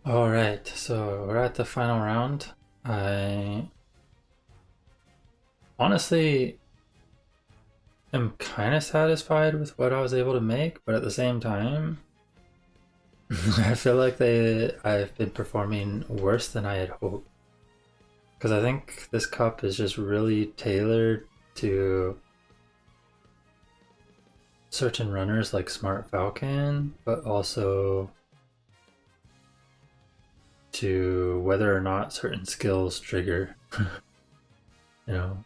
Alright, so we're at the final round. I honestly am kind of satisfied with what I was able to make, but at the same time, I feel like I've been performing worse than I had hoped. Because I think this cup is just really tailored to certain runners like Smart Falcon, but also to whether or not certain skills trigger,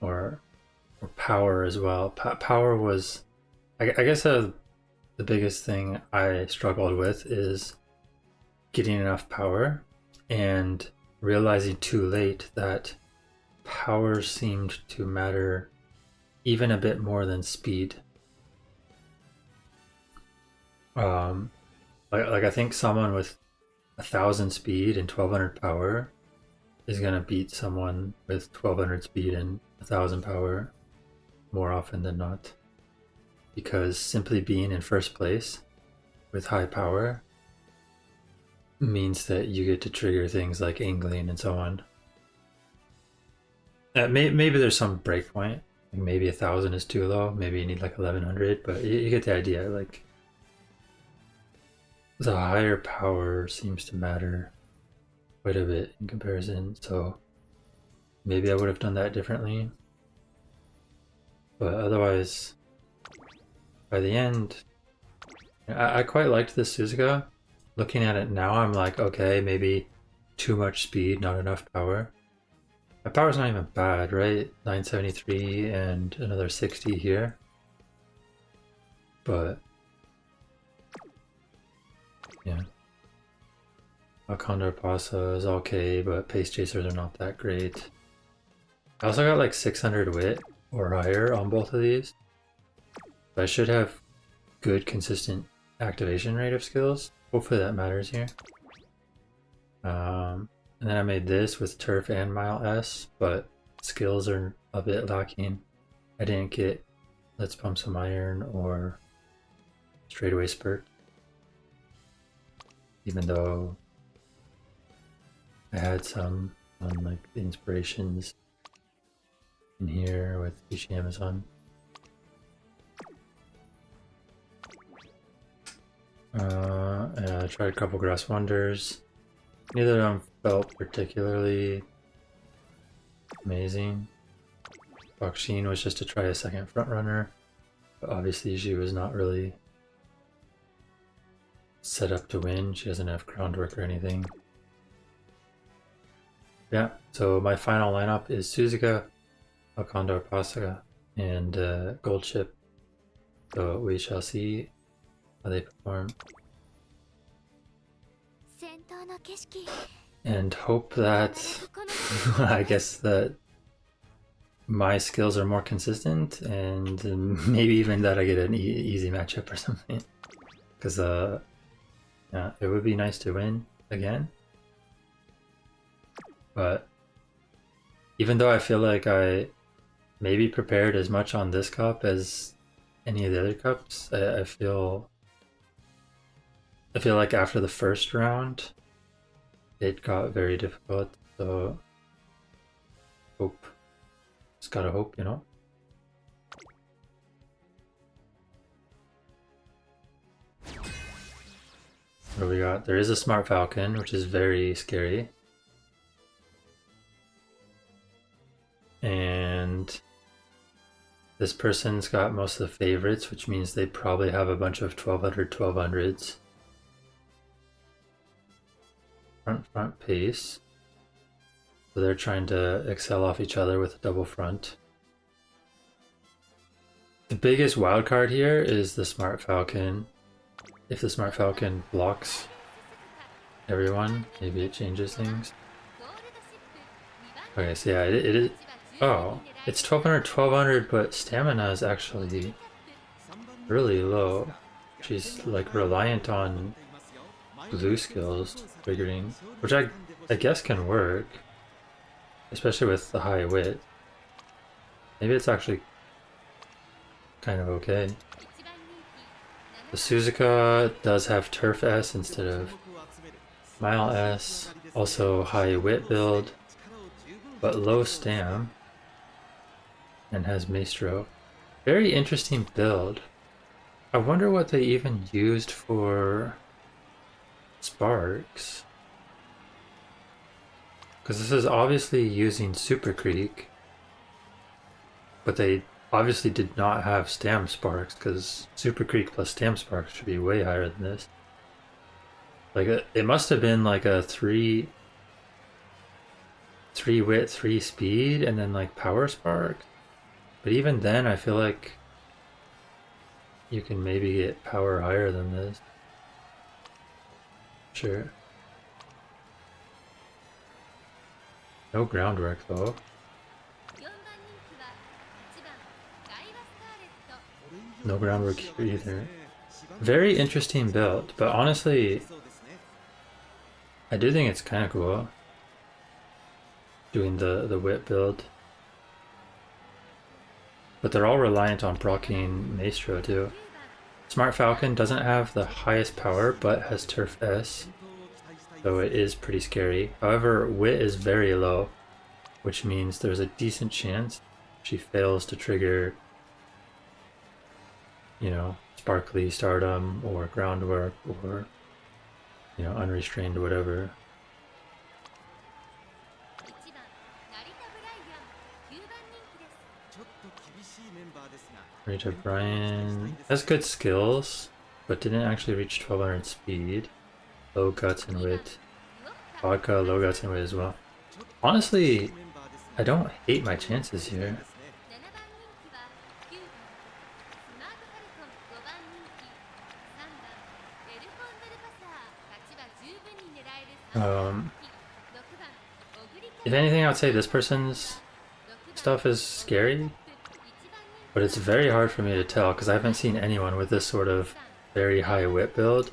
or power as well. Power was, I guess, the biggest thing I struggled with is getting enough power and realizing too late that power seemed to matter even a bit more than speed. Um, like I think someone with 1,000 speed and 1,200 power is gonna beat someone with 1,200 speed and 1,000 power more often than not, because simply being in first place with high power means that you get to trigger things like angling and so on. Maybe there's some breakpoint. Like maybe 1,000 is too low. Maybe you need like 1,100, but you get the idea. Like the higher power seems to matter quite a bit in comparison. So maybe I would have done that differently. But otherwise, by the end, I quite liked this Suzuka. Looking at it now, I'm like, okay, maybe too much speed, not enough power. My power's not even bad, right? 973 and another 60 here. But yeah. A Condor Pasa is okay, but pace chasers are not that great. I also got like 600 wit or higher on both of these. So I should have good consistent activation rate of skills. Hopefully that matters here. And then I made this with Turf and Mile S, but skills are a bit lacking. I didn't get Let's Pump Some Iron or Straightaway Spurt, even though I had some on like the inspirations in here with Ishi Amazon. And I tried a couple Grass Wonders. Neither of them felt particularly amazing. Baksheen was just to try a second front runner, but obviously she was not really set up to win. She doesn't have groundwork or anything. Yeah, so my final lineup is Suzuka, Condor, Pasa, and Gold Ship. So we shall see how they perform. And hope that I guess that my skills are more consistent, and maybe even that I get an easy matchup or something. Because yeah, it would be nice to win again. But even though I feel like I maybe prepared as much on this cup as any of the other cups, I feel like after the first round it got very difficult, so hope. Just gotta hope, you know? What do we got? There is a Smart Falcon, which is very scary. And this person's got most of the favorites, which means they probably have a bunch of 1200 1200s. Front pace. So they're trying to excel off each other with a double front. The biggest wildcard here is the Smart Falcon. If the Smart Falcon blocks everyone, maybe it changes things. Okay, so yeah, it is. Oh, it's 1200 1200, but stamina is actually really low. She's like reliant on blue skills triggering, which I guess can work, especially with the high wit. Maybe it's actually kind of okay. The Suzuka does have Turf S instead of Mile S, also high wit build, but low stam, and has Maestro. Very interesting build. I wonder what they even used for sparks. Because this is obviously using Super Creek, but they obviously did not have stam sparks, because Super Creek plus stam sparks should be way higher than this. Like it must have been like a 3 wit, 3 speed, and then like power spark. But even then, I feel like you can maybe get power higher than this. Sure. No groundwork though. No groundwork here either. Very interesting build, but honestly, I do think it's kind of cool doing the whip build. But they're all reliant on proccing Maestro too. Smart Falcon doesn't have the highest power, but has Turf S, so it is pretty scary. However, wit is very low, which means there's a decent chance she fails to trigger, you know, Sparkly Stardom or Groundwork or, you know, Unrestrained, whatever. Rita Brian has good skills, but didn't actually reach 1200 speed. Low guts and wit. Vodka, low guts and wit as well. Honestly, I don't hate my chances here. If anything, I would say this person's stuff is scary, but it's very hard for me to tell because I haven't seen anyone with this sort of very high whip build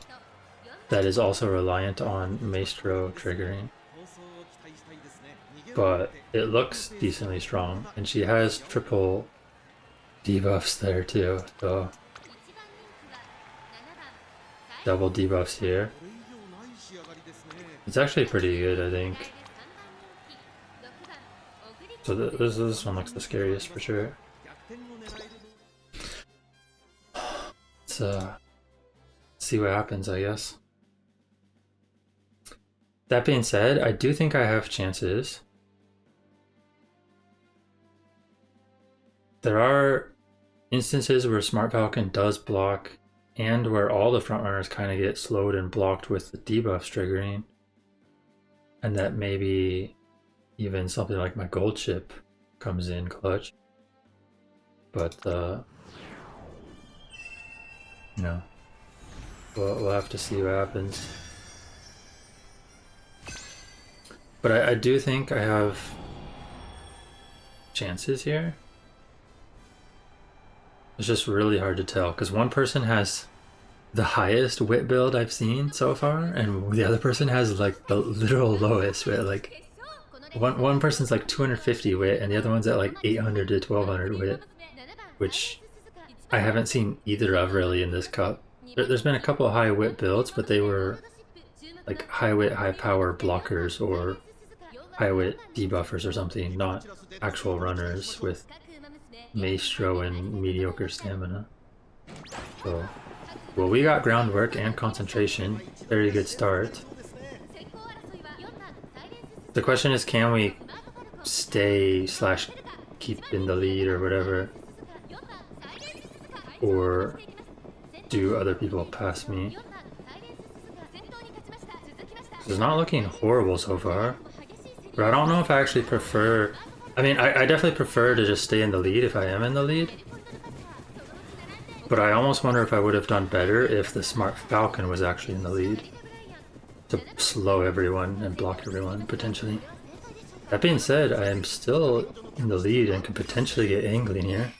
that is also reliant on Maestro triggering. But it looks decently strong, and she has triple debuffs there too, so double debuffs here. It's actually pretty good, I think. So this one looks the scariest for sure. Let's see what happens, I guess. That being said, I do think I have chances. There are instances where Smart Falcon does block, and where all the frontrunners kind of get slowed and blocked with the debuffs triggering, and that maybe even something like my gold chip comes in clutch. But you know, we'll have to see what happens. But I do think I have chances here. It's just really hard to tell because one person has the highest wit build I've seen so far, and the other person has like the literal lowest wit. Like one person's like 250 wit, and the other one's at like 800 to 1200 wit, which I haven't seen either of really in this cup. There's been a couple of high wit builds, but they were like high wit, high power blockers or high wit debuffers or something, not actual runners with Maestro and mediocre stamina. So, well, we got groundwork and concentration. Very good start. The question is, can we stay / keep in the lead or whatever? Or do other people pass me? It's not looking horrible so far. But I don't know if I actually prefer... I mean, I definitely prefer to just stay in the lead if I am in the lead. But I almost wonder if I would have done better if the Smart Falcon was actually in the lead. To slow everyone and block everyone, potentially. That being said, I am still in the lead and could potentially get angling here.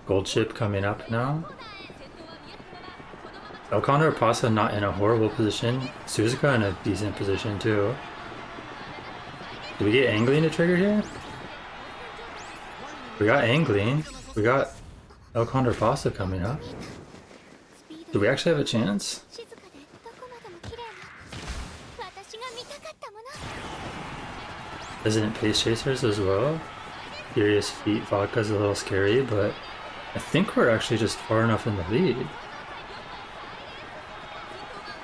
Gold chip coming up now. Condor Pasa not in a horrible position. Suzuka in a decent position too. Do we get angling to trigger here? We got angling. We got Condor Pasa coming up. Do we actually have a chance? Resident Pace Chasers as well. Furious Feet Vodka's a little scary, but I think we're actually just far enough in the lead.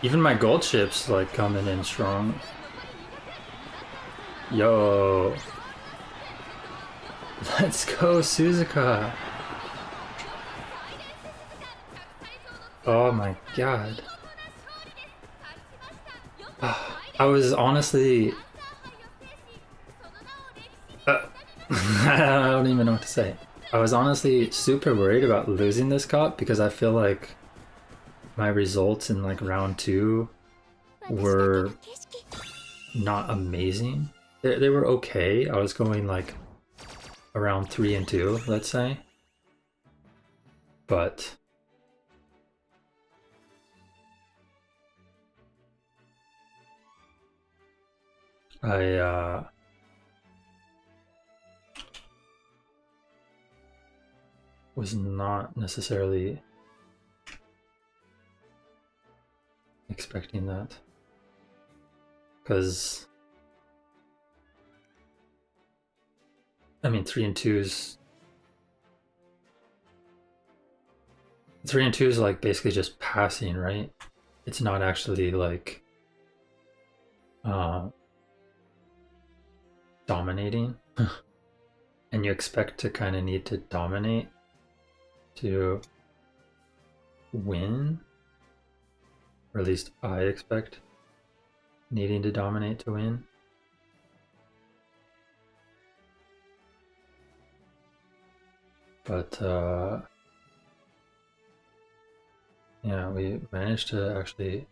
Even my gold ship's like coming in strong. Yo. Let's go, Suzuka. Oh my god. I was honestly... I don't even know what to say. I was honestly super worried about losing this cop because I feel like my results in like round 2 were not amazing. They were okay. I was going like around 3 and 2, let's say. But I was not necessarily expecting that, because I mean 3 and 2's like basically just passing, right? It's not actually like dominating. And you expect to kind of need to dominate to win, or at least I expect needing to dominate to win. But yeah, we managed to actually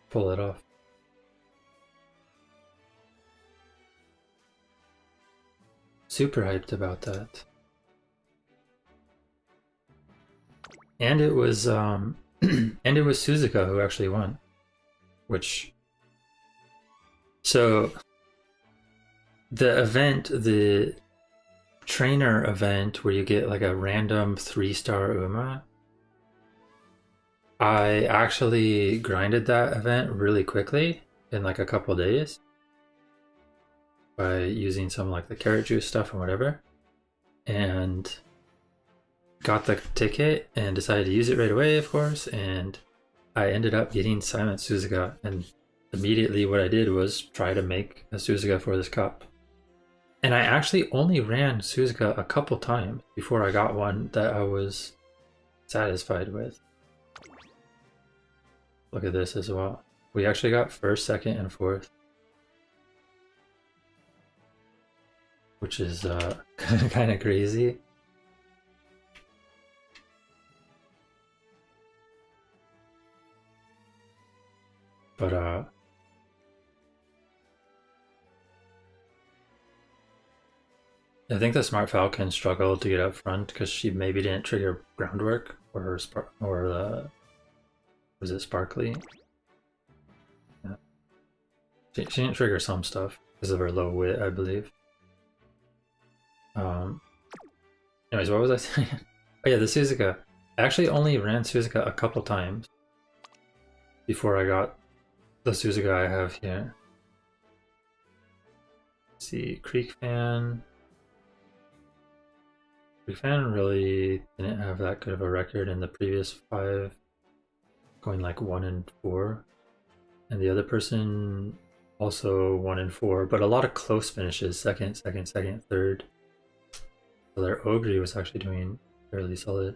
pull it off. Super hyped about that. And it was and it was Suzuka who actually won. Which, so the event, the trainer event where you get like a random 3-star Uma, I actually grinded that event really quickly in like a couple days by using some like the carrot juice stuff and whatever, and got the ticket and decided to use it right away, of course, and I ended up getting Silence Suzuka, and immediately what I did was try to make a Suzuka for this cup. And I actually only ran Suzuka a couple times before I got one that I was satisfied with. Look at this as well. We actually got 1st, 2nd, and 4th. Which is kind of crazy. But I think the Smart Falcon struggled to get up front because she maybe didn't trigger groundwork, or her was it Sparkly? Yeah. She didn't trigger some stuff because of her low wit, I believe. Anyways, what was I saying? Oh yeah, the Suzuka. I actually only ran Suzuka a couple times before I got the Suzuka I have here. Let's see, Creek Fan. Creek Fan really didn't have that good of a record in the previous 5, going like 1 and 4. And the other person also 1 and 4, but a lot of close finishes, 2nd, 2nd, 2nd, 3rd. So their Ogre was actually doing fairly solid.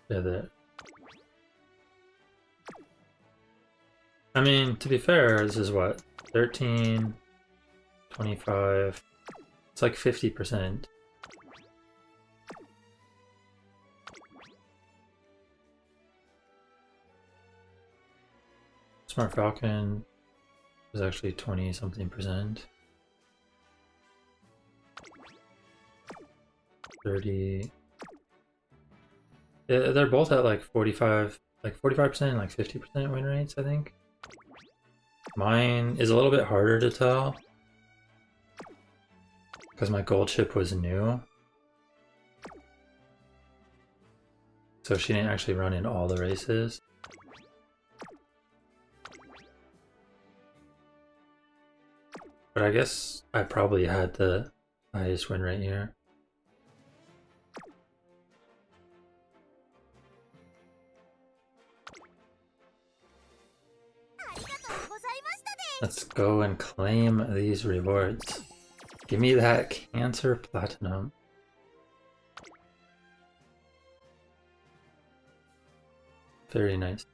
Yeah, I mean, to be fair, this is what? 13, 25, it's like 50%. Smart Falcon was actually 20-something%. 30. Yeah, they're both at like 45, like 45% and like 50% win rates, I think. Mine is a little bit harder to tell because my gold chip was new. So she didn't actually run in all the races. But I guess I probably had the highest win rate here. Let's go and claim these rewards. Give me that Cancer Platinum. Very nice.